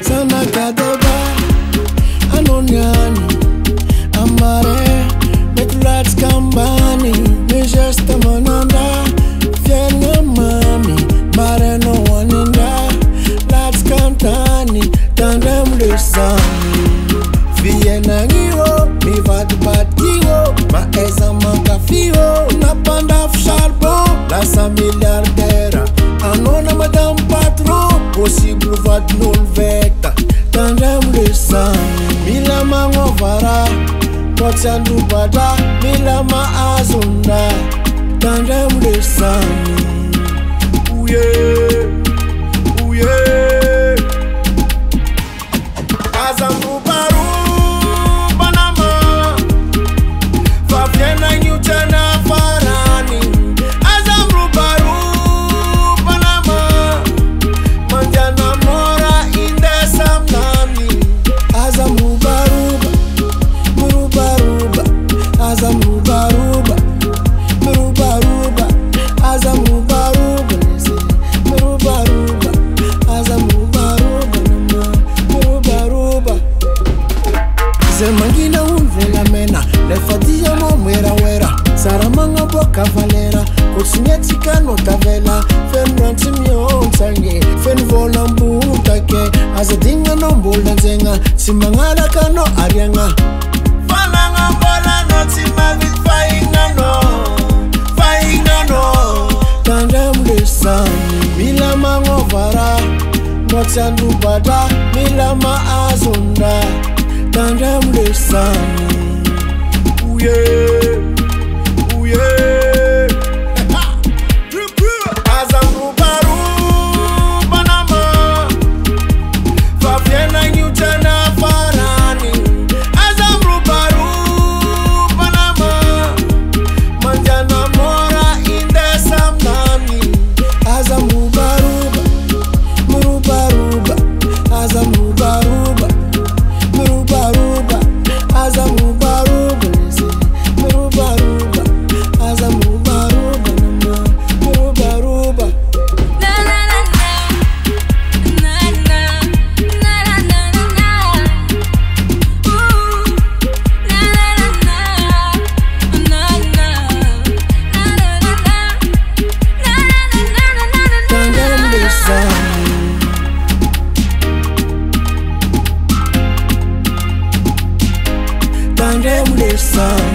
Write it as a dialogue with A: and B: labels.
A: Sana kadeba anonyani amare metlats kambani mejesta mananda fiena mami mare no waninda lats kantani tandem lesani fiena ngiwo mi vadu patiwo ma esa manca fiwo na panda charbon la sa milliardaire anona madame patron possible vadu nul vecta tandem lesani milama ngovara Potsandu bada milama azunda tandem lesani uye uye azambu baru banama fafiena nyutana farani azambu baru banama manjana mora inde samnami azambu baru Azamubaruba, Murubaruba, Azamubaruba, Murubaruba, Azamubaruba, Murubaruba. Zemangina unvela mena, lefadia mo wera. Saramanga boka valera, kusinyatika notavela, fenranti mio tange, fen volambu take, azadinga no mbolanzenga, simangara kano arianga. Falanga bola no timami faina no tandem lesani milama ngovara motsandu bada milama azunda tandem lesani uye uye azambu baru banama fafiena nyutana farani Tandem lesani